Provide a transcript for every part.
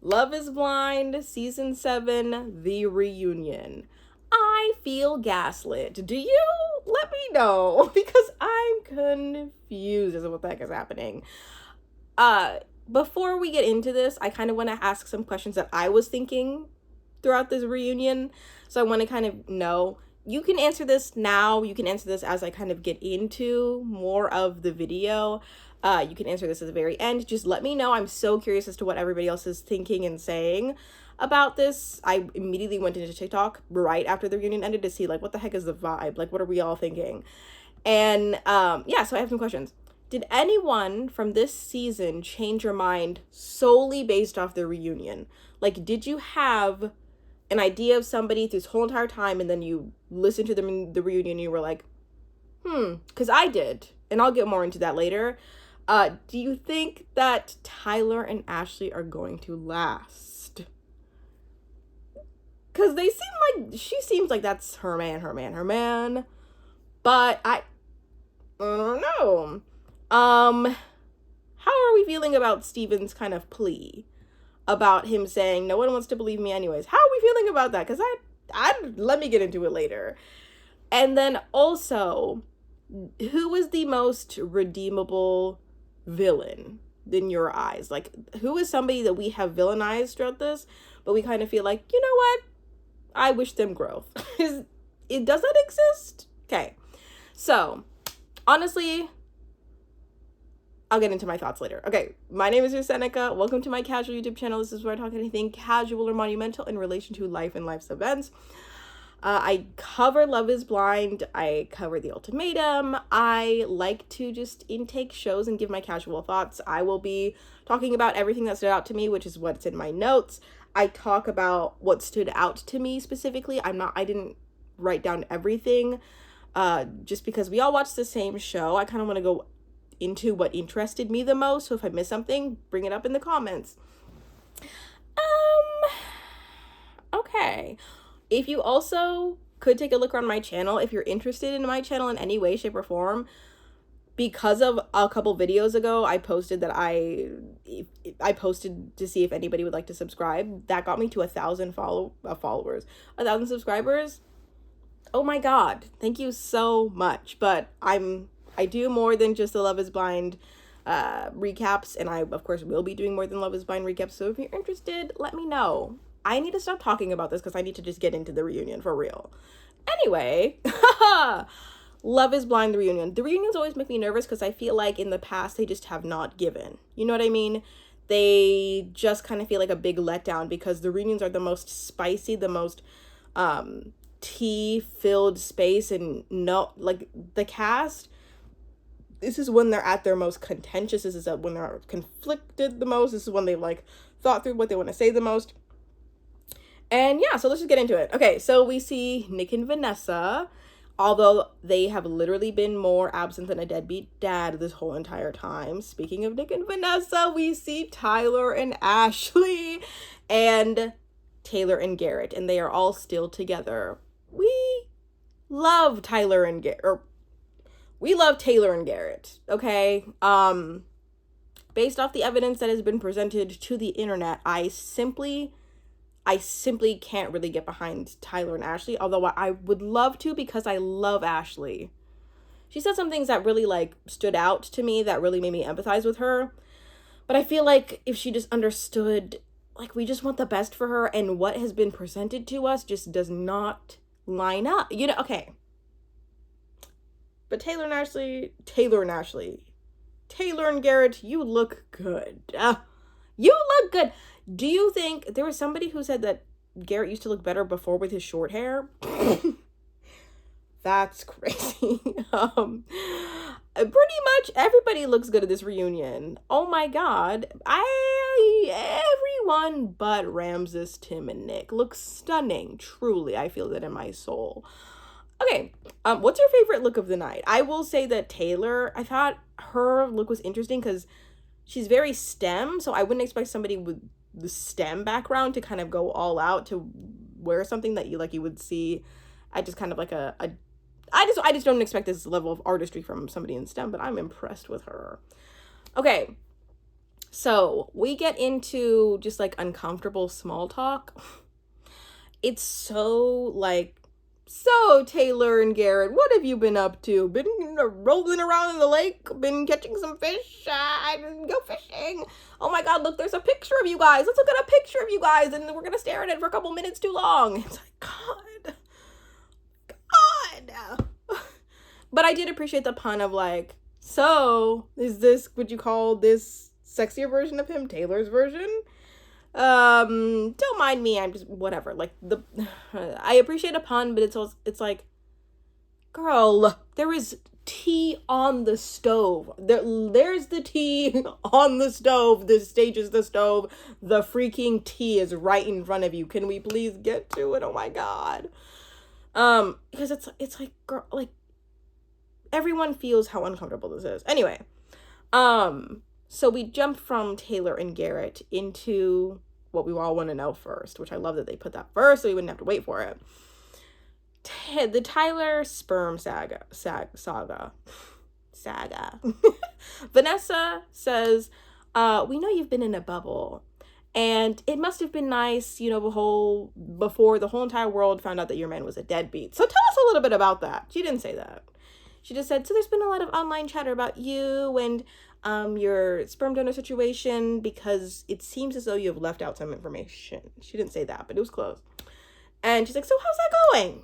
Love is Blind, Season 7, The Reunion. I feel gaslit. Do you? Let me know, because I'm confused as to what the heck is happening. Before we get into this, I kind of want to ask some questions that I was thinking throughout this reunion. So I want to kind of know. You can answer this now. You can answer this as I kind of get into more of the video. You can answer this at the very end. Just let me know. I'm so curious as to what everybody else is thinking and saying about this. I immediately went into TikTok right after the reunion ended to see, like, what the heck is the vibe? Like, what are we all thinking? And yeah, so I have some questions. Did anyone from this season change your mind solely based off the reunion? Like, did you have an idea of somebody through this whole entire time and then you listened to them in the reunion and you were like, because I did, and I'll get more into that later. Do you think that Tyler and Ashley are going to last? Because she seems like that's her man. But I don't know. How are we feeling about Steven's kind of plea about him saying no one wants to believe me anyways? How are we feeling about that? Because I let me get into it later. And then also, who is the most redeemable villain in your eyes? Like, who is somebody that we have villainized throughout this, but we kind of feel like, you know what? I wish them growth. Does that exist? Okay. So, honestly, I'll get into my thoughts later. Okay, my name is Seneca. Welcome to my casual YouTube channel. This is where I talk anything casual or monumental in relation to life and life's events. I cover Love is Blind. I cover The Ultimatum. I like to just intake shows and give my casual thoughts. I will be talking about everything that stood out to me, which is what's in my notes. I talk about what stood out to me specifically. I didn't write down everything, just because we all watched the same show. I kind of want to go into what interested me the most. So if I miss something, bring it up in the comments. Okay. If you also could take a look around my channel, if you're interested in my channel in any way, shape, or form, because of a couple videos ago, I posted that I posted to see if anybody would like to subscribe. That got me to 1,000 followers, 1,000 subscribers. Oh my God. Thank you so much. But I do more than just the Love is Blind recaps, and I, of course, will be doing more than Love is Blind recaps. So if you're interested, let me know. I need to stop talking about this because I need to just get into the reunion for real. Anyway, Love is Blind, the reunion. The reunions always make me nervous because I feel like in the past they just have not given. You know what I mean? They just kind of feel like a big letdown because the reunions are the most spicy, the most tea-filled space, and no, like, the cast, this is when they're at their most contentious. This is when they're conflicted the most. This is when they, like, thought through what they want to say the most. And yeah, so let's just get into it. Okay, so we see Nick and Vanessa, although they have literally been more absent than a deadbeat dad this whole entire time. Speaking of Nick and Vanessa, we see Tyler and Ashley and Taylor and Garrett, and they are all still together. We love Taylor and Garrett, okay? Based off the evidence that has been presented to the internet, I simply can't really get behind Tyler and Ashley, although I would love to because I love Ashley. She said some things that really, like, stood out to me that really made me empathize with her. But I feel like if she just understood, like, we just want the best for her, and what has been presented to us just does not line up. You know, okay. But Taylor and Garrett, you look good. You look good. Do you think there was somebody who said that Garrett used to look better before with his short hair? That's crazy. Pretty much everybody looks good at this reunion. Oh my God. Everyone but Ramses, Tim, and Nick looks stunning. Truly, I feel that in my soul. Okay, what's your favorite look of the night? I will say that Taylor, I thought her look was interesting because she's very STEM, so I wouldn't expect somebody with the STEM background to kind of go all out to wear something that you would see at just kind of like I just don't expect this level of artistry from somebody in STEM, but I'm impressed with her. Okay, So we get into just like uncomfortable small talk. It's so like, so Taylor and Garrett, what have you been up to? Been rolling around in the lake? Been catching some fish? I didn't go fishing. Oh my god, look, there's a picture of you guys. Let's look at a picture of you guys, and we're gonna stare at it for a couple minutes too long. It's like, God. But I did appreciate the pun of like, so is this, would you call this sexier version of him Taylor's version? Don't mind me, I'm just whatever. Like I appreciate a pun, but it's like, girl, there is tea on the stove. There's the tea on the stove. This stage is the stove. The freaking tea is right in front of you. Can we please get to it? Oh my god. Because it's like, girl, like, everyone feels how uncomfortable this is. Anyway, so we jump from Taylor and Garrett into what we all want to know first, which I love that they put that first so we wouldn't have to wait for it. The Tyler sperm saga. Vanessa says, we know you've been in a bubble, and it must have been nice, you know, before the whole entire world found out that your man was a deadbeat. So tell us a little bit about that. She didn't say that. She just said, so there's been a lot of online chatter about you and your sperm donor situation, because it seems as though you have left out some information. She didn't say that, but it was close. And she's like, so how's that going?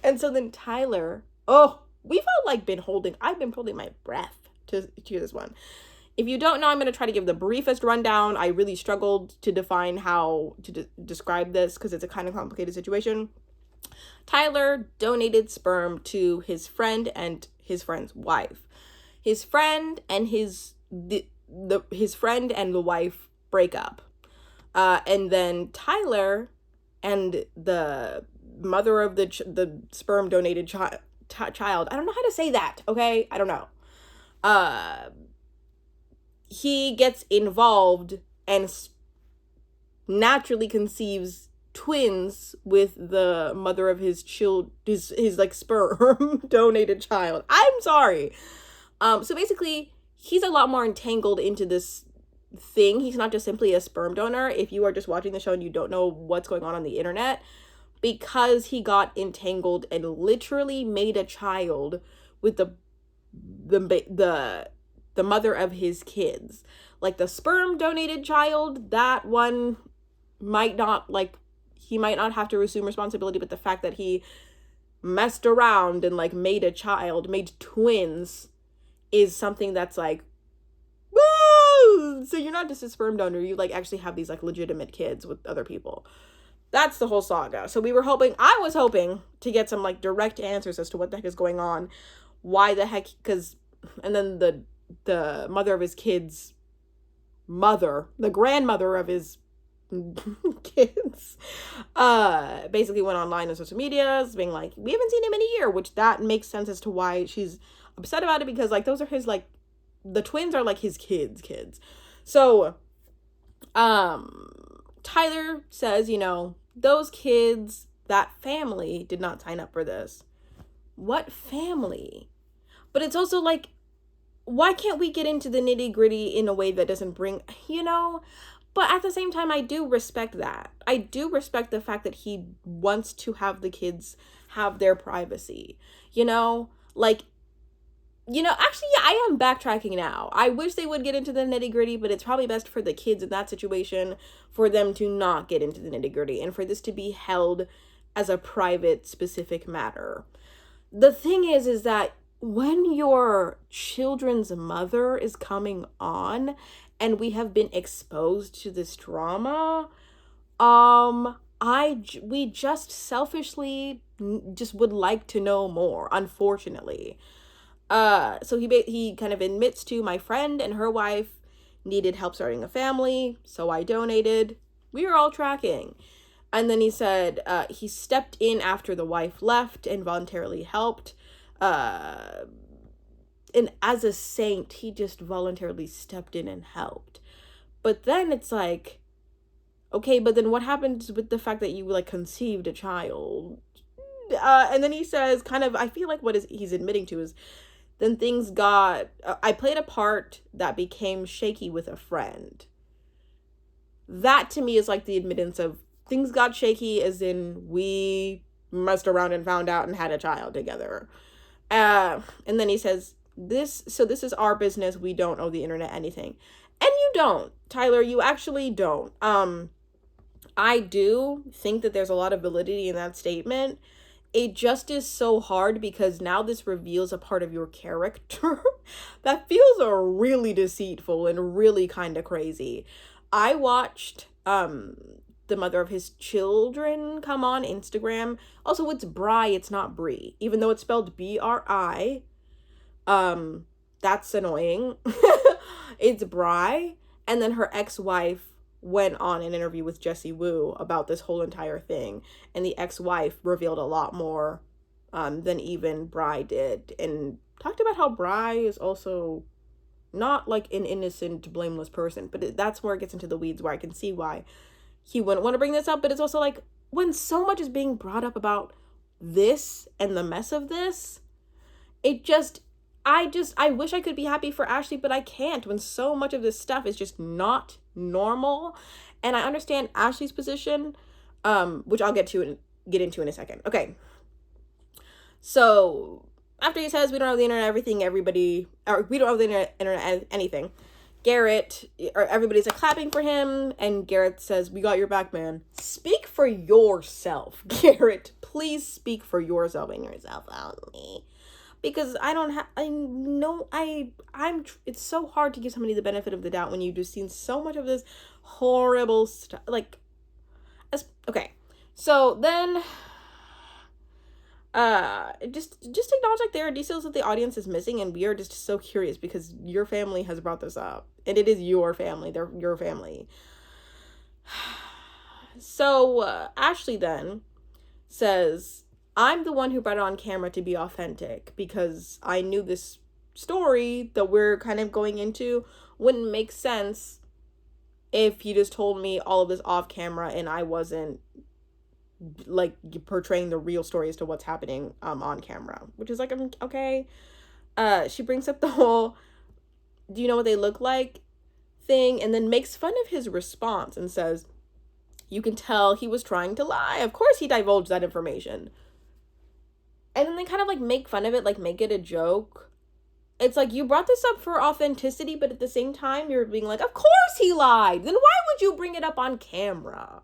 And so then Tyler, we've all like I've been holding my breath to hear this one. If you don't know, I'm going to try to give the briefest rundown. I really struggled to define how to describe this because it's a kind of complicated situation. Tyler donated sperm to his friend and his friend's wife. His friend and his friend and the wife break up. And then Tyler and the mother of the sperm donated child, I don't know how to say that, okay? I don't know. He gets involved and naturally conceives twins with the mother of his like sperm donated child. I'm sorry. So basically he's a lot more entangled into this thing. He's not just simply a sperm donor. If you are just watching the show and you don't know what's going on the internet, because he got entangled and literally made a child with the mother of his kids. Like the sperm donated child, that one might not, like, he might not have to assume responsibility, but the fact that he messed around and like made twins is something that's like, woo! So you're not just a sperm donor, you like actually have these like legitimate kids with other people. That's the whole saga. So I was hoping to get some like direct answers as to what the heck is going on. Why the heck, and then the mother of his kids, the grandmother of his kids, basically went online on social media being like, we haven't seen him in a year, which that makes sense as to why she's upset about it, because like those are his, like, the twins are like his kids. So Tyler says, you know, those kids, that family did not sign up for this. What family? But it's also like, why can't we get into the nitty-gritty in a way that doesn't bring, you know? But at the same time, I do respect that. I do respect the fact that he wants to have the kids have their privacy, you know? Like, you know, actually, yeah, I am backtracking now. I wish they would get into the nitty-gritty, but it's probably best for the kids in that situation for them to not get into the nitty-gritty and for this to be held as a private, specific matter. The thing is that when your children's mother is coming on and we have been exposed to this drama, we just selfishly just would like to know more, unfortunately. So he kind of admits to, my friend and her wife needed help starting a family, so I donated. We were all tracking. And then he said he stepped in after the wife left and voluntarily helped. And as a saint, he just voluntarily stepped in and helped. But then it's like, okay, but then what happens with the fact that you like conceived a child? And then he says, kind of, I feel like he's admitting to is then things got, I played a part that became shaky with a friend. That to me is like the admittance of things got shaky, as in we messed around and found out and had a child together. And then he says, this is our business. We don't owe the internet anything. And you don't, Tyler, you actually don't. I do think that there's a lot of validity in that statement. It just is so hard because now this reveals a part of your character that feels really deceitful and really kind of crazy. I watched the mother of his children come on Instagram. Also, it's Bri, it's not Brie, even though it's spelled Bri. That's annoying. It's Bri. And then her ex-wife went on an interview with Jessie Woo about this whole entire thing, and the ex-wife revealed a lot more than even Bri did, and talked about how Bri is also not like an innocent, blameless person. But that's where it gets into the weeds, where I can see why he wouldn't want to bring this up. But it's also like, when so much is being brought up about this and the mess of this, I wish I could be happy for Ashley, but I can't when so much of this stuff is just not normal. And I understand Ashley's position, which I'll get into in a second. Okay. So after he says we don't have the internet, we don't have the internet anything, everybody's like clapping for him, and Garrett says, "We got your back, man." Speak for yourself, Garrett. Please speak for yourself and yourself only. Because it's so hard to give somebody the benefit of the doubt when you've just seen so much of this horrible stuff. Okay. So then, just acknowledge, like, there are details that the audience is missing, and we are just so curious because your family has brought this up, and it is your family. They're your family. So, Ashley then says, "I'm the one who brought it on camera to be authentic because I knew this story that we're kind of going into wouldn't make sense if he just told me all of this off camera and I wasn't like portraying the real story as to what's happening on camera," which is like, okay. She brings up the whole "do you know what they look like" thing, and then makes fun of his response and says, "You can tell he was trying to lie. Of course he divulged that information." And then they kind of like make fun of it, like make it a joke. It's like, you brought this up for authenticity, but at the same time, you're being like, of course he lied. Then why would you bring it up on camera?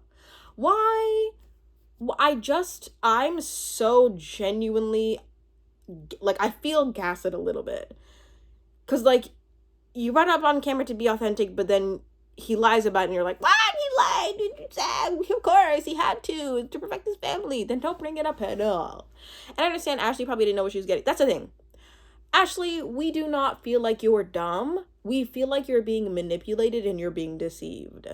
Why? I'm so genuinely, like, I feel gaslit a little bit. Because, like, you brought it up on camera to be authentic, but then he lies about it, and you're like, what? He lied. Of course, he had to protect his family. Then don't bring it up at all. And I understand Ashley probably didn't know what she was getting. That's the thing. Ashley, we do not feel like you're dumb. We feel like you're being manipulated and you're being deceived.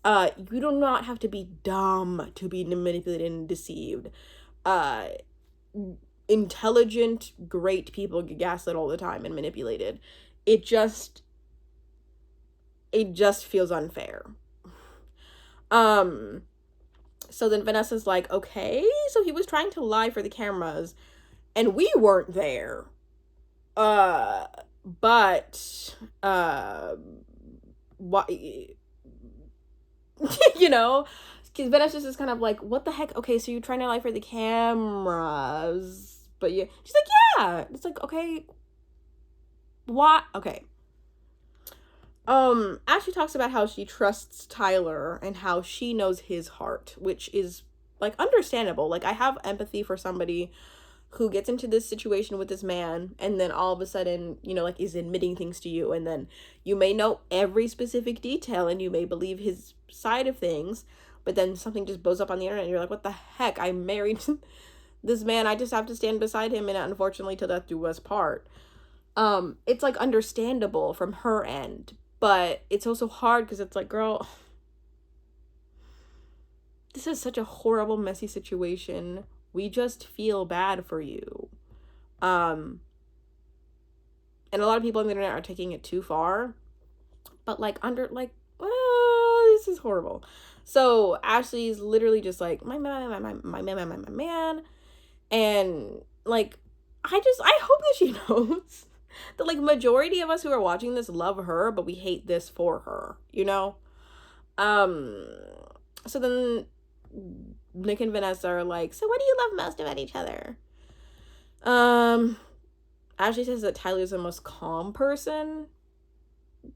You do not have to be dumb to be manipulated and deceived. Intelligent, great people get gaslit all the time and manipulated. It just feels unfair. So then Vanessa's like, okay, so he was trying to lie for the cameras and we weren't there. But what, you know, because Vanessa's just kind of like, what the heck? Okay, so you're trying to lie for the cameras, but yeah, she's like, yeah. It's like, okay, what? Okay. Ashley talks about how she trusts Tyler and how she knows his heart, which is, like, understandable. Like, I have empathy for somebody who gets into this situation with this man and then all of a sudden, you know, like, is admitting things to you, and then you may know every specific detail and you may believe his side of things, but then something just blows up on the internet and you're like, what the heck? I married this man. I just have to stand beside him, and unfortunately till death do us part. It's, like, understandable from her end. But it's also hard because it's like, girl, this is such a horrible, messy situation. We just feel bad for you. And a lot of people on the internet are taking it too far. But this is horrible. So Ashley's literally just like, my man. And like, I hope that she knows The like majority of us who are watching this love her, but we hate this for her, you know? Um, so then Nick and Vanessa are like, so what do you love most about each other? Ashley says that Tyler's the most calm person.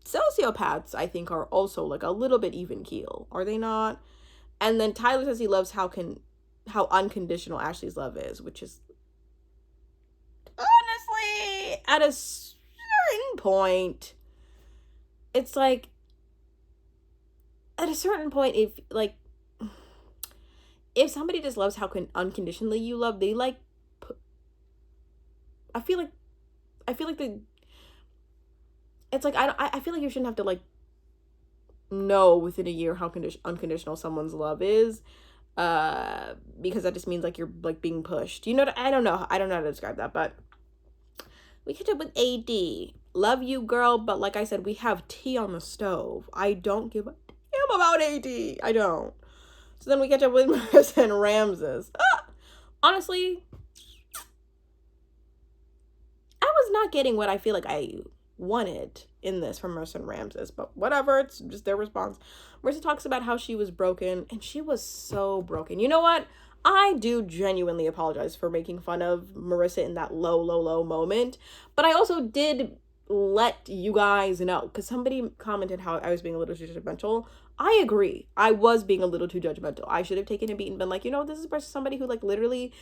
Sociopaths, I think, are also like a little bit even keel, are they not? And then Tyler says he loves how unconditional Ashley's love is, which is honestly at a certain point, it's like at a certain point, if somebody just loves how unconditionally you love, they like I feel like the it's like I feel like you shouldn't have to like know within a year how unconditional someone's love is, because that just means like you're like being pushed, you know. I don't know how to describe that. But we catch up with AD. Love you, girl, but like I said, we have tea on the stove. I don't give a damn about AD. I don't. So then we catch up with Marissa and Ramses. Honestly, I was not getting what I feel like I wanted in this from Marissa and Ramses, but whatever, it's just their response. Marissa talks about how she was broken, and she was so broken. You know what? I do genuinely apologize for making fun of Marissa in that low moment, but I also did let you guys know, because somebody commented how I was being a little too judgmental. I agree. I was being a little too judgmental. I should have taken a beat and been like, you know, this is somebody who like literally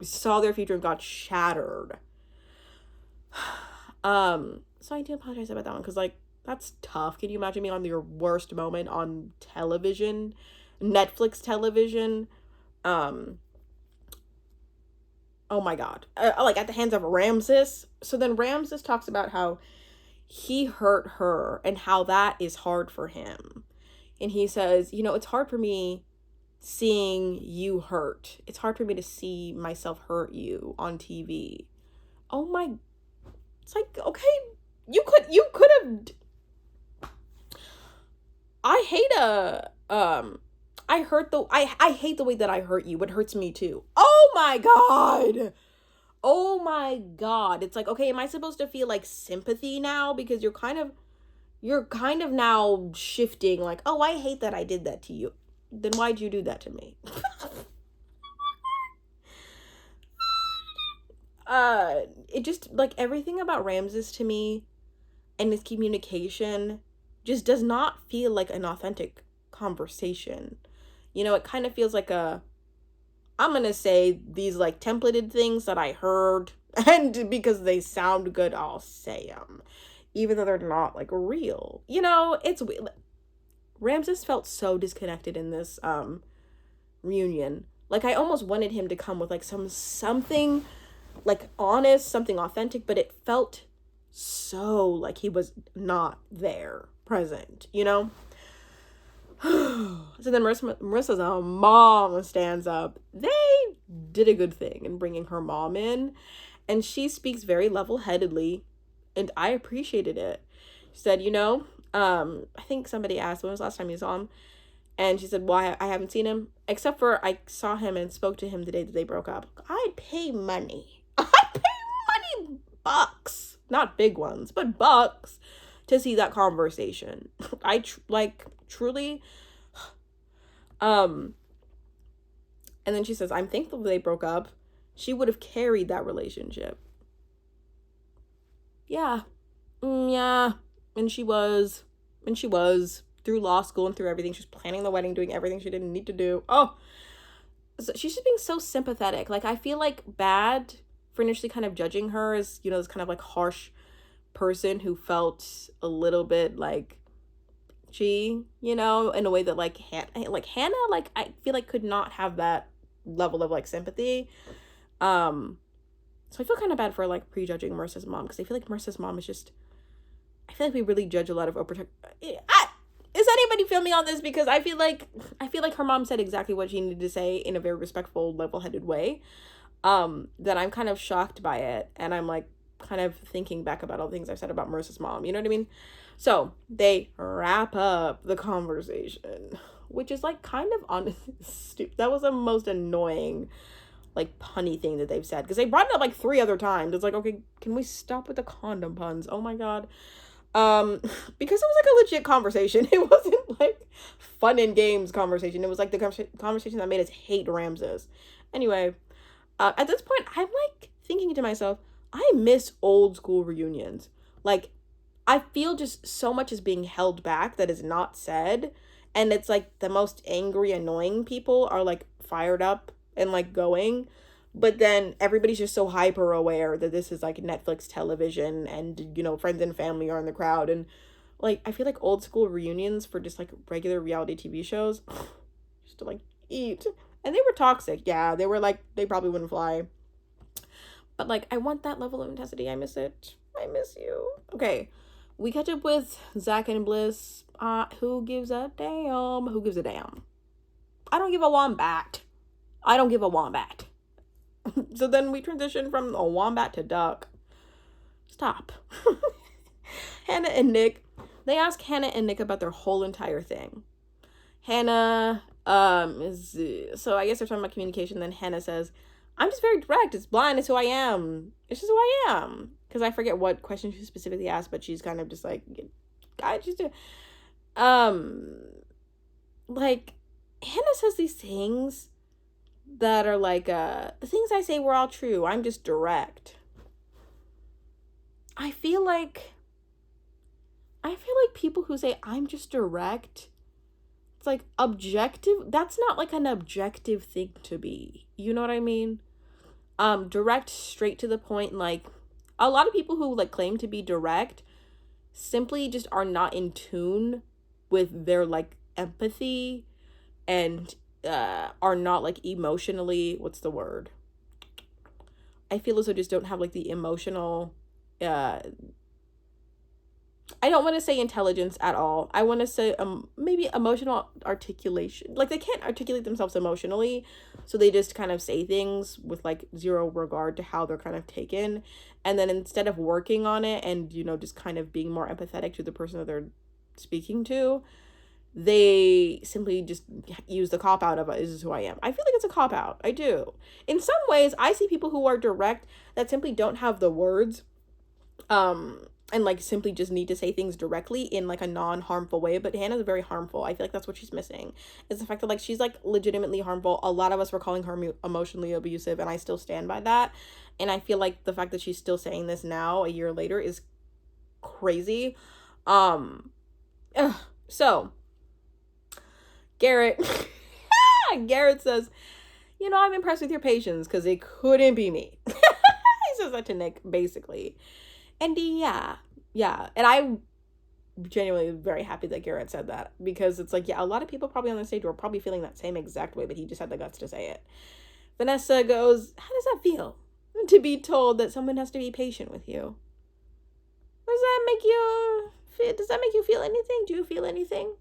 saw their future and got shattered. So I do apologize about that one, because like that's tough. Can you imagine me on your worst moment on television, Netflix television? Oh my god, like at the hands of Ramses. So then Ramses talks about how he hurt her and how that is hard for him, and he says, you know, it's hard for me seeing you hurt. It's hard for me to see myself hurt you on TV. Oh my, it's like, okay, you could have. I hate I hate the way that I hurt you. It hurts me too. Oh my god. Oh my god. It's like, okay, am I supposed to feel like sympathy now? Because you're kind of now shifting like, oh, I hate that I did that to you. Then why'd you do that to me? It just like everything about Ramses to me and his communication just does not feel like an authentic conversation. You know, it kind of feels like I'm gonna say these like templated things that I heard, and because they sound good, I'll say them, even though they're not like real. You know, it's weird. Ramses felt so disconnected in this reunion. Like I almost wanted him to come with like something like honest, something authentic, but it felt so like he was not there, present, you know? So then Marissa's mom stands up. They did a good thing in bringing her mom in, and she speaks very level-headedly, and I appreciated it. She said, you know, I think somebody asked, when was the last time you saw him? And she said, well, I haven't seen him, except for I saw him and spoke to him the day that they broke up. I'd pay money. I'd pay money, bucks. Not big ones, but bucks, to see that conversation. Truly. And then she says, I'm thankful they broke up. She would have carried that relationship. Yeah. Yeah. And she was through law school and through everything. She was planning the wedding, doing everything she didn't need to do. Oh, so she's just being so sympathetic. Like, I feel like bad for initially kind of judging her as, you know, this kind of like harsh person who felt a little bit like she, you know, in a way that like Hannah, like I feel like could not have that level of like sympathy. So I feel kind of bad for like prejudging Marissa's mom, because I feel like Marissa's mom is just, I feel like we really judge a lot of is anybody feel me on this? Because I feel like her mom said exactly what she needed to say in a very respectful, level-headed way. That I'm kind of shocked by it, and I'm like kind of thinking back about all the things I've said about Marissa's mom, you know what I mean? So they wrap up the conversation, which is like kind of honestly stupid. That was the most annoying like punny thing that they've said, because they brought it up like 3 other times. It's like, okay, can we stop with the condom puns? Oh my god. Because it was like a legit conversation. It wasn't like fun and games conversation. It was like the conversation that made us hate Ramses. Anyway, at this point, I'm like thinking to myself, I miss old school reunions. Like, I feel just so much is being held back that is not said. And it's like the most angry, annoying people are like fired up and like going. But then everybody's just so hyper aware that this is like Netflix television and, you know, friends and family are in the crowd. And like, I feel like old school reunions for just like regular reality TV shows, just to like eat. And they were toxic. Yeah, they were like, they probably wouldn't fly. But like, I want that level of intensity. I miss it. I miss you. Okay. We catch up with Zach and Bliss. Who gives a damn? Who gives a damn? I don't give a wombat. I don't give a wombat. So then we transition from a wombat to duck. Stop. Hannah and Nick. They ask Hannah and Nick about their whole entire thing. Hannah so I guess they're talking about communication. Then Hannah says, I'm just very direct. It's blind. It's who I am. It's just who I am. Because I forget what question she specifically asked, but she's kind of just like, I just like, Hannah says these things that are like, the things I say were all true. I'm just direct. I feel like people who say I'm just direct, it's like objective. That's not like an objective thing to be. You know what I mean? Direct, straight to the point. Like, a lot of people who like claim to be direct simply just are not in tune with their like empathy and are not like emotionally, what's the word? I feel as though just don't have like the emotional I don't want to say intelligence at all. I want to say maybe emotional articulation. Like, they can't articulate themselves emotionally, so they just kind of say things with like zero regard to how they're kind of taken. And then instead of working on it and, you know, just kind of being more empathetic to the person that they're speaking to, they simply just use the cop out of it. This is who I am. I feel like it's a cop out. I do. In some ways, I see people who are direct that simply don't have the words, and like simply just need to say things directly in like a non-harmful way. But Hannah's very harmful. I feel like that's what she's missing, is the fact that like she's like legitimately harmful. A lot of us were calling her emotionally abusive, and I still stand by that. And I feel like the fact that she's still saying this now a year later is crazy. So Garrett Garrett says, you know, I'm impressed with your patience, because it couldn't be me. He says that to Nick, basically. And yeah. And I'm genuinely very happy that Garrett said that, because it's like, yeah, a lot of people probably on the stage were probably feeling that same exact way, but he just had the guts to say it. Vanessa goes, how does that feel to be told that someone has to be patient with you? Does that make you feel anything? Do you feel anything?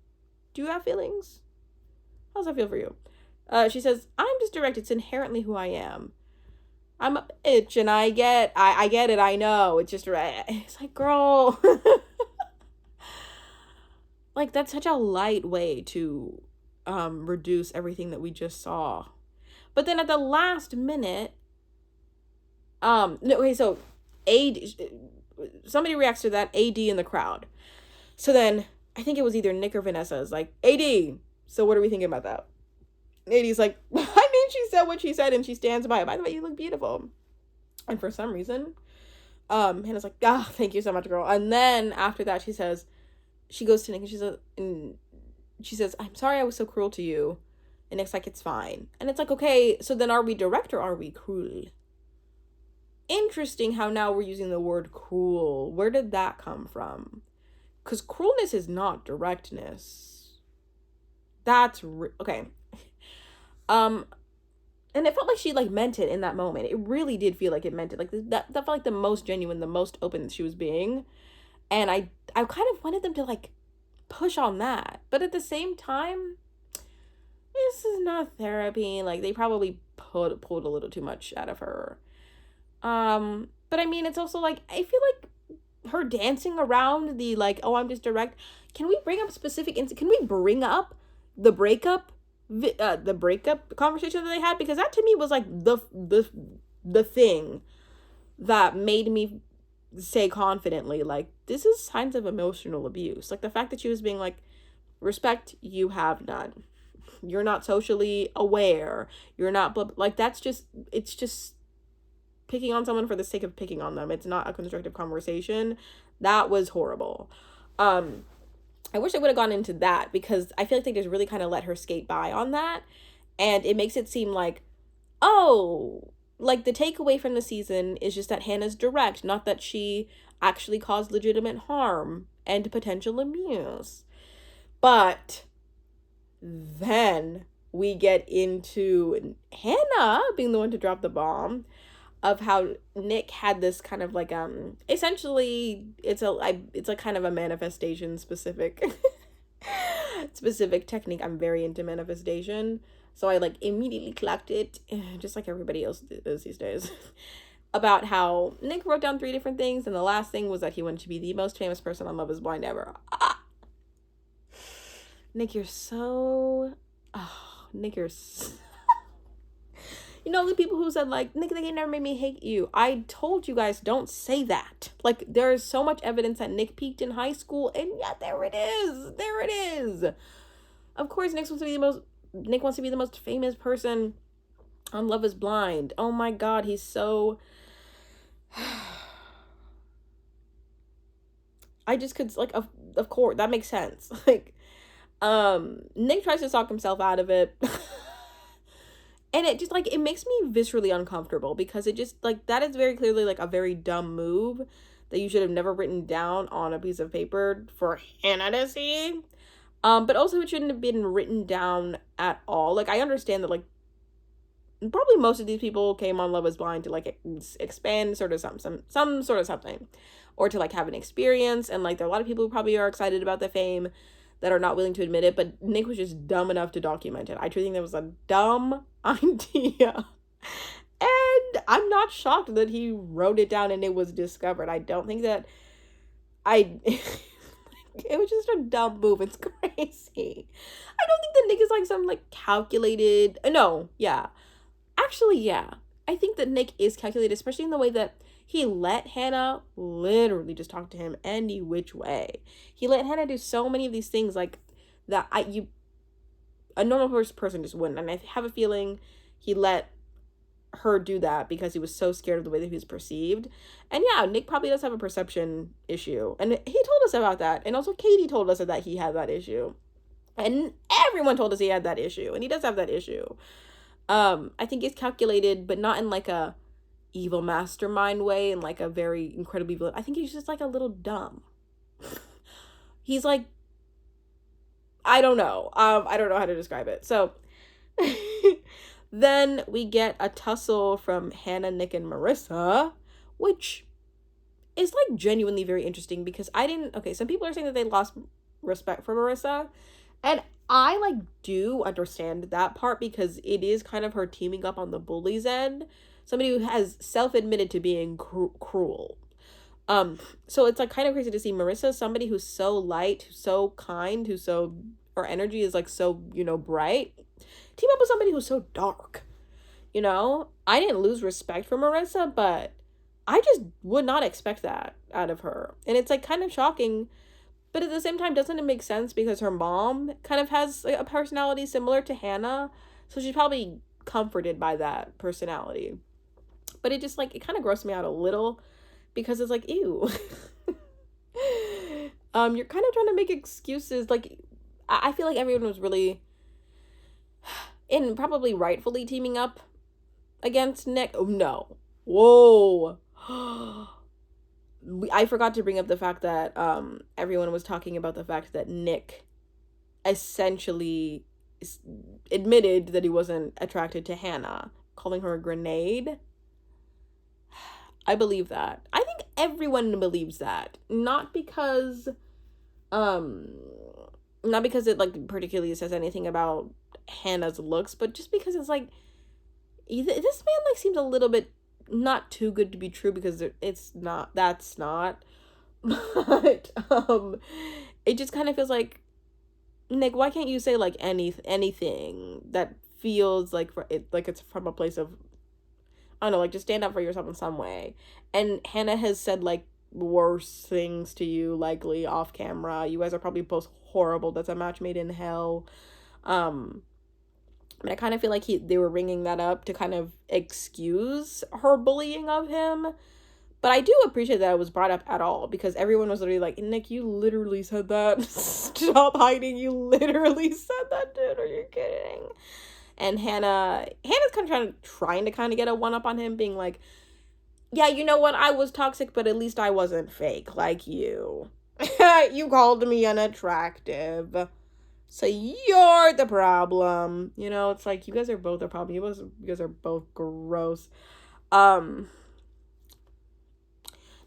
Do you have feelings? How does that feel for you? She says, I'm just direct. It's inherently who I am. I'm a bitch, and I get it, I know. It's just right. It's like, girl. Like, that's such a light way to reduce everything that we just saw. But then at the last minute, so somebody reacts to that, AD in the crowd. So then I think it was either Nick or Vanessa is like, AD, so what are we thinking about that? AD's like, I mean, she said what she said and she stands by it. By the way, you look beautiful. And for some reason, Hannah's like, thank you so much, girl. And then after that, she goes to Nick and she says, I'm sorry I was so cruel to you. And Nick's like, it's fine. And it's like, okay, so then are we direct or are we cruel? Interesting how now we're using the word cruel. Where did that come from? Because cruelness is not directness. That's okay. And it felt like she like meant it in that moment. It really did feel like it meant it. Like that felt like the most genuine, the most open she was being. And I kind of wanted them to like push on that. But at the same time, this is not therapy. Like, they probably pulled a little too much out of her. But I mean, it's also like, I feel like her dancing around the like, oh, I'm just direct. Can we bring up specific can we bring up the breakup the breakup conversation that they had, because that to me was like the thing that made me say confidently, like, this is signs of emotional abuse. Like, the fact that she was being like, respect, you have none. You're not socially aware. You're not, like, it's just picking on someone for the sake of picking on them. It's not a constructive conversation. That was horrible. I wish I would have gone into that, because I feel like they just really kind of let her skate by on that. And it makes it seem like, oh, like, the takeaway from the season is just that Hannah's direct, not that she actually caused legitimate harm and potential abuse. But then we get into Hannah being the one to drop the bomb of how Nick had this kind of like essentially it's a kind of a manifestation specific technique. I'm very into manifestation, so I like immediately clocked it, just like everybody else does these days, about how Nick wrote down 3 different things, and the last thing was that he wanted to be the most famous person on Love Is Blind ever. Nick, you're so... Oh, Nick, you're so... You know, the people who said, like, Nick, they never made me hate you. I told you guys, don't say that. Like, there is so much evidence that Nick peaked in high school, and yeah, there it is. There it is. Of course, Nick wants to be the most famous person on Love Is Blind. Oh my God, he's so... I just could, like, of course, that makes sense. Like, Nick tries to talk himself out of it. And it just, like, it makes me viscerally uncomfortable, because it just, like, that is very clearly, like, a very dumb move that you should have never written down on a piece of paper for Hannah to see. But also it shouldn't have been written down at all. Like, I understand that, like, probably most of these people came on Love Is Blind to, like, expand sort of some sort of something, or to, like, have an experience. And, like, there are a lot of people who probably are excited about the fame that are not willing to admit it, but Nick was just dumb enough to document it. I truly think that was a dumb idea. And I'm not shocked that he wrote it down and it was discovered. I don't think that it was just a dumb move. It's crazy. I don't think that Nick is like some like calculated, no, yeah. Actually, yeah. I think that Nick is calculated, especially in the way that he let Hannah literally just talk to him any which way. He let Hannah do so many of these things, like, that a normal person just wouldn't. And I have a feeling he let her do that because he was so scared of the way that he was perceived. And yeah, Nick probably does have a perception issue. And he told us about that. And also Katie told us that he had that issue. And everyone told us he had that issue. And he does have that issue. I think he's calculated, but not in like a evil mastermind way, in like a very incredibly villain. I think he's just like a little dumb. He's like, I don't know. I don't know how to describe it. So then we get a tussle from Hannah, Nick, and Marissa, which is like genuinely very interesting, because some people are saying that they lost respect for Marissa, and I like do understand that part, because it is kind of her teaming up on the bully's end, somebody who has self-admitted to being cruel. So it's like kind of crazy to see Marissa, somebody who's so light, who's so kind, her energy is like so, bright, team up with somebody who's so dark. I didn't lose respect for Marissa, but I just would not expect that out of her. And it's like kind of shocking, but at the same time, doesn't it make sense, because her mom kind of has a personality similar to Hannah, so she's probably comforted by that personality. But it just like, it kind of grossed me out a little, because it's like, ew. You're kind of trying to make excuses. Like, I feel like everyone was really, and probably rightfully, teaming up against Nick. Oh, no. Whoa. I forgot to bring up the fact that everyone was talking about the fact that Nick essentially admitted that he wasn't attracted to Hannah, calling her a grenade. I believe that. I think everyone believes that. Not because it like particularly says anything about Hannah's looks, but just because it's like, this man like seems a little bit not too good to be true, because that's not, but it just kind of feels like Nick, why can't you say like anything that feels like like it's from a place of, I don't know, like just stand up for yourself in some way. And Hannah has said like worse things to you, likely off camera. You guys are probably both horrible. That's a match made in hell. I kind of feel like they were ringing that up to kind of excuse her bullying of him. But I do appreciate that it was brought up at all, because everyone was literally like, Nick, you literally said that. Stop hiding. You literally said that, dude. Are you kidding? And Hannah's kind of trying to kind of get a one-up on him, being like, yeah, you know what? I was toxic, but at least I wasn't fake like you. You called me unattractive. So you're the problem. You know, it's like, you guys are both the problem. You guys are both gross.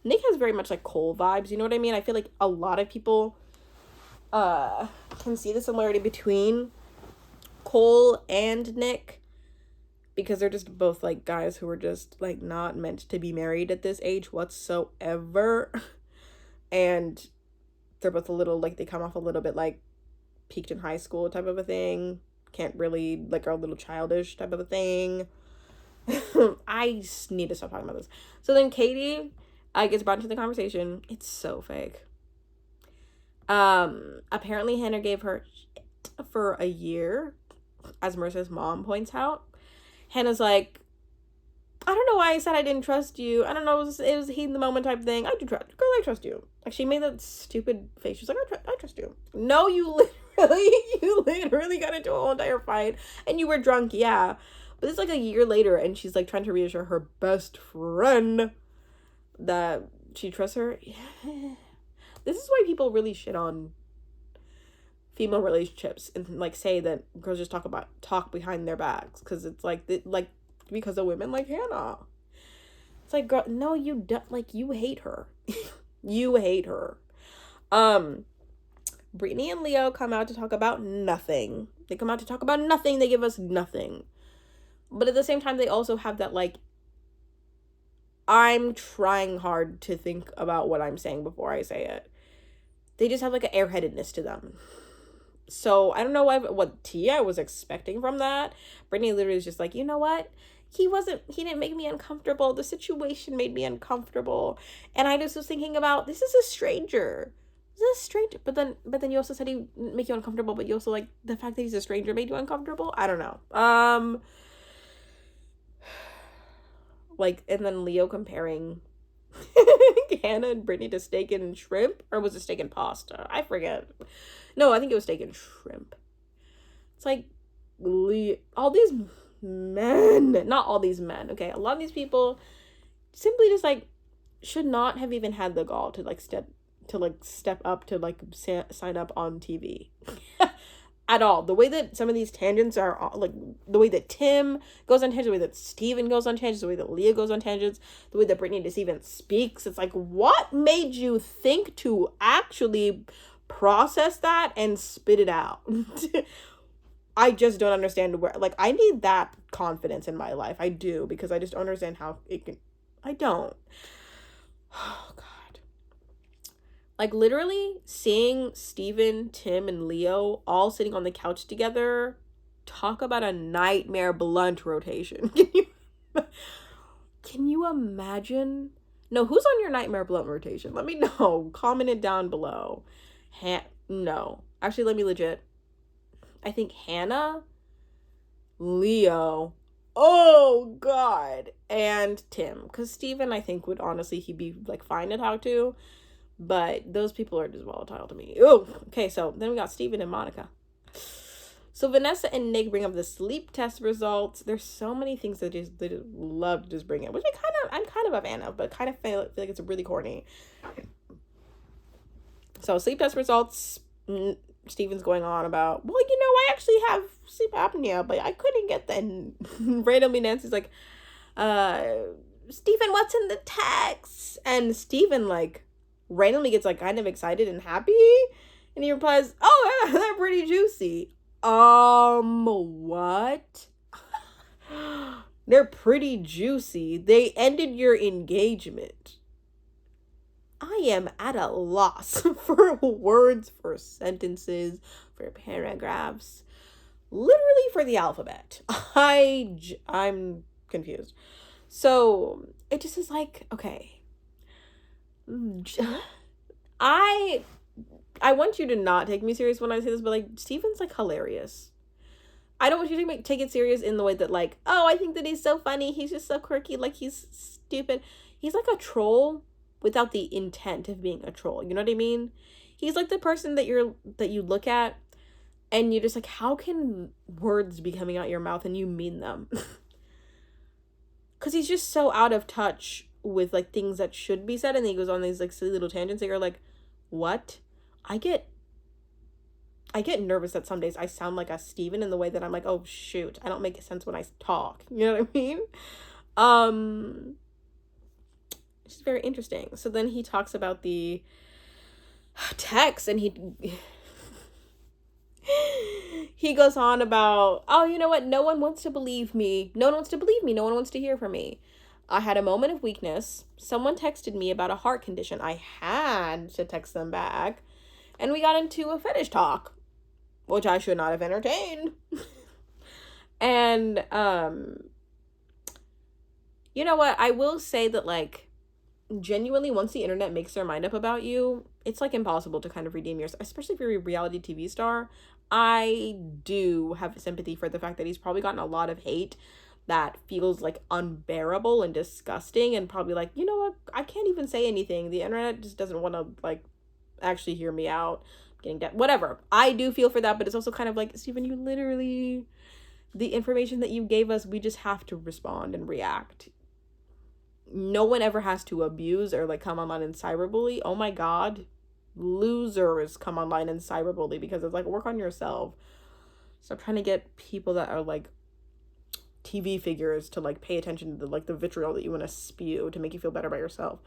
Nick has very much like Cole vibes, you know what I mean? I feel like a lot of people can see the similarity between Cole and Nick, because they're just both like guys who are just like not meant to be married at this age whatsoever. And they're both a little like, they come off a little bit like peaked in high school type of a thing. Can't really, like, are a little childish type of a thing. I need to stop talking about this. So then Katie gets brought into the conversation. It's so fake. Apparently Hannah gave her shit for a year, as Marissa's mom points out. Hannah's like, I don't know why I said I didn't trust you. I don't know, it was heat in the moment type thing. I do trust, girl, I trust you. Like, she made that stupid face. She's like, I trust you. No, you literally got into a whole entire fight, and you were drunk, yeah. But it's like a year later, and she's like trying to reassure her best friend that she trusts her. This is why people really shit on female relationships and like say that girls just talk behind their backs, because it's like because of women like Hannah. It's like, girl, no, you don't. Like, you hate her. You hate her. Britney and Leo come out to talk about nothing. They come out to talk about nothing. They give us nothing. But at the same time, they also have that, like, I'm trying hard to think about what I'm saying before I say it. They just have, like, an airheadedness to them. So, I don't know what Tia was expecting from that. Britney literally is just like, you know what? He didn't make me uncomfortable. The situation made me uncomfortable. And I just was thinking about, this is a stranger. This is a stranger. But then you also said he didn't make you uncomfortable, but you also, like, the fact that he's a stranger made you uncomfortable? I don't know. Like, and then Leo comparing Hannah and Britney to steak and shrimp, or was it steak and pasta? I forget. No, I think it was steak and shrimp. It's like, all these men, not all these men, okay, a lot of these people simply just like should not have even had the gall to step up to like sign up on TV. At all. The way that some of these tangents are, like, the way that Tim goes on tangents, the way that Steven goes on tangents, the way that Leah goes on tangents, the way that Britney just even speaks, it's like, what made you think to actually process that and spit it out? I just don't understand where, like, I need that confidence in my life. I do, because I just don't understand how it can, I don't. Oh, God. Like, literally seeing Steven, Tim, and Leo all sitting on the couch together, talk about a nightmare blunt rotation. Can you imagine? No, who's on your nightmare blunt rotation? Let me know. Comment it down below. No. Actually, let me legit. I think Hannah, Leo, oh, God, and Tim. Because Steven, I think, would honestly, he'd be, like, fine to talk to. But those people are just volatile to me. Oh, okay, so then we got Steven and Monica. So Vanessa and Nick bring up the sleep test results. There's so many things that they just love to just bring in, which I'm kind of a fan of, but kind of feel like it's really corny. So sleep test results, Steven's going on about, well, you know, I actually have sleep apnea, but I couldn't get that. And randomly Nancy's like, Steven, what's in the text? And Steven, like, randomly gets like kind of excited and happy, and he replies, oh, they're pretty juicy. What? They're pretty juicy. They ended your engagement. I am at a loss for words, for sentences, for paragraphs, literally for the alphabet. I'm confused. So it just is like, okay, I want you to not take me serious when I say this, but like, Steven's like hilarious. I don't want you to take it serious in the way that like, oh, I think that he's so funny, he's just so quirky, like he's stupid. He's like a troll without the intent of being a troll. You know what I mean? He's like the person that you look at and you're just like, how can words be coming out your mouth and you mean them? Because he's just so out of touch with like things that should be said, and then he goes on these like silly little tangents that you're like, what? I get nervous that some days I sound like a Steven in the way that I'm like, oh shoot, I don't make sense when I talk. You know what I mean? It's very interesting. So then he talks about the text, and he goes on about, oh, you know what? No one wants to believe me. No one wants to believe me. No one wants to hear from me. I had a moment of weakness. Someone texted me about a heart condition. I had to text them back. And we got into a fetish talk, which I should not have entertained. And, you know what? I will say that, like, genuinely, once the internet makes their mind up about you, it's, like, impossible to kind of redeem yourself, especially if you're a reality TV star. I do have sympathy for the fact that he's probably gotten a lot of hate that feels, like, unbearable and disgusting, and probably, like, you know what? I can't even say anything. The internet just doesn't want to, like, actually hear me out. I'm getting dead. Whatever. I do feel for that, but it's also kind of like, Steven, you literally, the information that you gave us, we just have to respond and react. No one ever has to abuse or like come online and cyberbully. Oh my god, losers come online and cyberbully because it's like, work on yourself. Stop trying to get people that are like TV figures to like pay attention to the vitriol that you want to spew to make you feel better about yourself.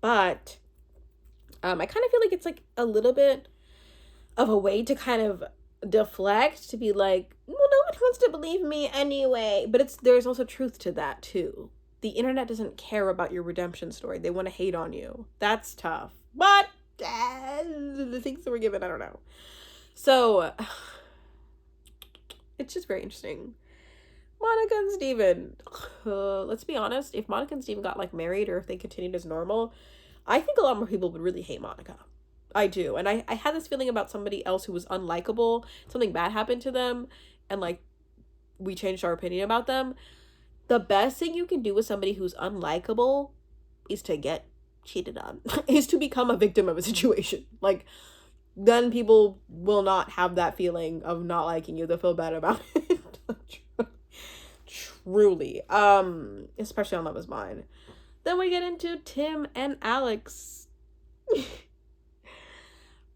But I kind of feel like it's like a little bit of a way to kind of deflect, to be like, well, no one wants to believe me anyway. But there's also truth to that too. The internet doesn't care about your redemption story. They want to hate on you. That's tough. But the things that we're given, I don't know. So it's just very interesting. Monica and Steven. Let's be honest. If Monica and Steven got like married, or if they continued as normal, I think a lot more people would really hate Monica. I do. And I had this feeling about somebody else who was unlikable. Something bad happened to them, and like we changed our opinion about them. The best thing you can do with somebody who's unlikable is to get cheated on. Is to become a victim of a situation. Like, then people will not have that feeling of not liking you. They'll feel bad about it. Truly. Especially on Love Is Mine. Then we get into Tim and Alex.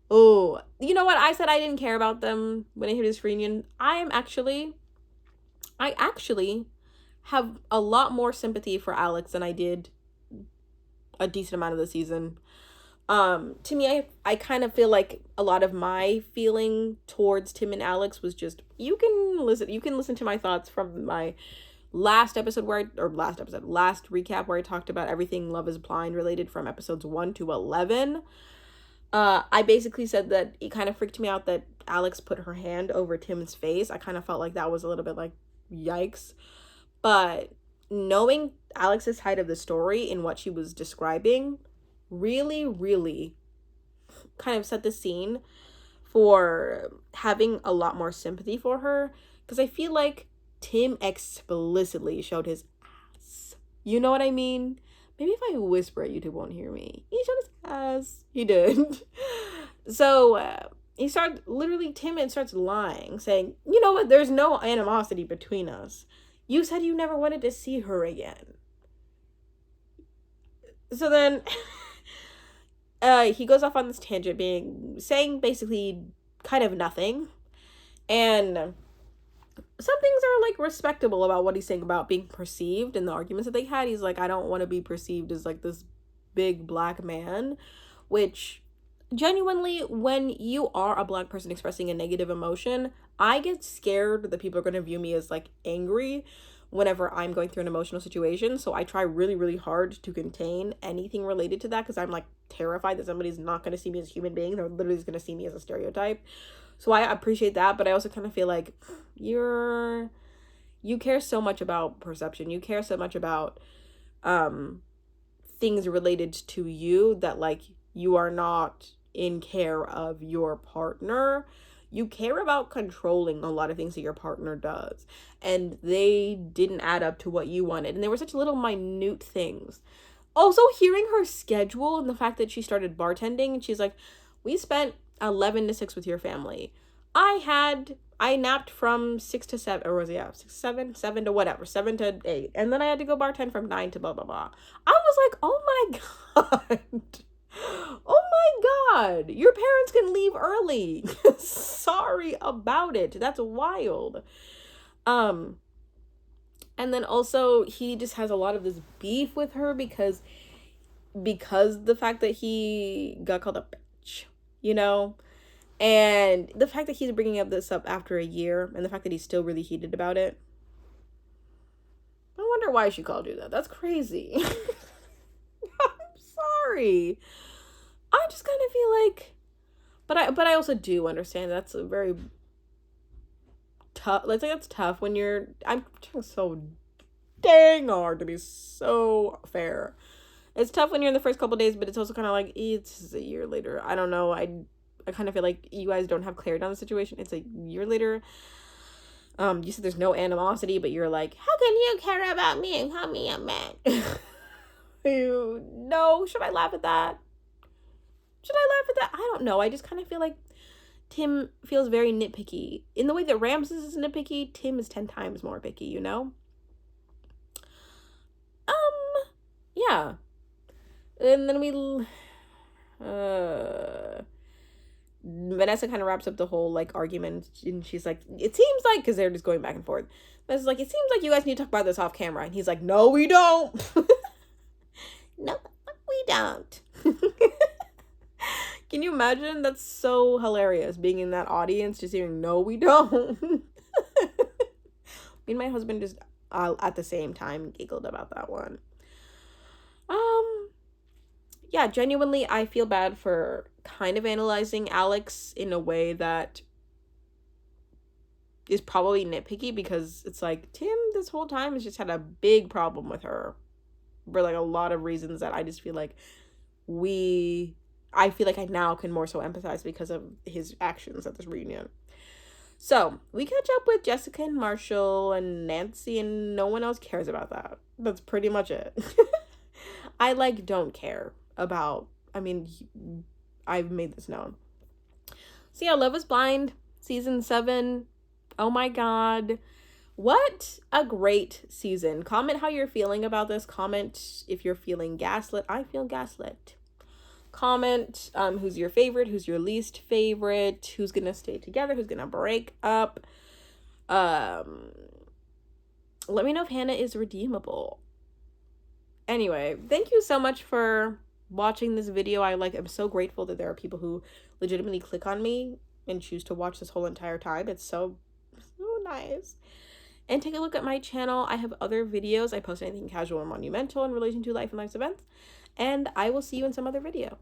Oh, you know what? I said I didn't care about them when I heard this reunion. I actually have a lot more sympathy for Alex than I did a decent amount of the season. To me, I kind of feel like a lot of my feeling towards Tim and Alex was just, you can listen to my thoughts from my last recap where I talked about everything Love Is Blind related from episodes 1 to 11. I basically said that it kind of freaked me out that Alex put her hand over Tim's face. I kind of felt like that was a little bit like, yikes. But knowing Alex's side of the story and what she was describing really, really kind of set the scene for having a lot more sympathy for her. Because I feel like Tim explicitly showed his ass. You know what I mean? Maybe if I whisper, YouTube won't hear me. He showed his ass. He did. So Tim starts lying, saying, you know what, there's no animosity between us. You said you never wanted to see her again. So then he goes off on this tangent saying basically kind of nothing. And some things are like respectable about what he's saying about being perceived in the arguments that they had. He's like, I don't want to be perceived as like this big black man, which genuinely, when you are a black person expressing a negative emotion, I get scared that people are going to view me as like angry whenever I'm going through an emotional situation. So I try really, really hard to contain anything related to that, because I'm like terrified that somebody's not going to see me as a human being. They're literally just going to see me as a stereotype. So I appreciate that, but I also kind of feel like you care so much about perception. You care so much about things related to you that like you are not in care of your partner. You care about controlling a lot of things that your partner does, and they didn't add up to what you wanted, and they were such little minute things. Also, hearing her schedule and the fact that she started bartending, and she's like, we spent 11 to 6 with your family. I napped from 6 to 7, or was it, 6, 7 to whatever, 7 to 8. And then I had to go bartend from 9 to blah, blah, blah. I was like, oh my God. Oh my God. Your parents can leave early. Sorry about it. That's wild. And then also he just has a lot of this beef with her because the fact that he got called a bitch, you know? And the fact that he's bringing up after a year, and the fact that he's still really heated about it. I wonder why she called you that. That's crazy. I'm sorry. I just kind of feel like, but I also do understand that's a very tough. Like that's tough when I'm trying so dang hard to be so fair. It's tough when you're in the first couple days, but it's also kind of like it's a year later. I don't know. I kind of feel like you guys don't have clarity on the situation. It's a year later. You said there's no animosity, but you're like, how can you care about me and call me a man? No, should I laugh at that? I don't know. I just kind of feel like Tim feels very nitpicky. In the way that Ramses is nitpicky, Tim is 10 times more picky, you know? Yeah. And then Vanessa kind of wraps up the whole like argument, and she's like, it seems like, because they're just going back and forth, Vanessa's like, it seems like you guys need to talk about this off camera, and he's like, no we don't. No we don't. Can you imagine? That's so hilarious, being in that audience just hearing no we don't. Me and my husband just at the same time giggled about that one. Yeah, genuinely, I feel bad for kind of analyzing Alex in a way that is probably nitpicky, because it's like Tim this whole time has just had a big problem with her for like a lot of reasons that I just feel like I feel like I now can more so empathize because of his actions at this reunion. So we catch up with Jessica and Marshall and Nancy, and no one else cares about that. That's pretty much it. I like don't care about, I've made this known. So yeah, Love is Blind season 7. Oh my God, what a great season. Comment how you're feeling about this. Comment if you're feeling gaslit. I feel gaslit. Comment who's your favorite, who's your least favorite, who's gonna stay together, who's gonna break up. Let me know if Hannah is redeemable. Anyway, thank you so much for watching this video. I'm so grateful that there are people who legitimately click on me and choose to watch this whole entire time. It's so nice. And take a look at my channel. I have other videos. I post anything casual or monumental in relation to life and life's events. And I will see you in some other video.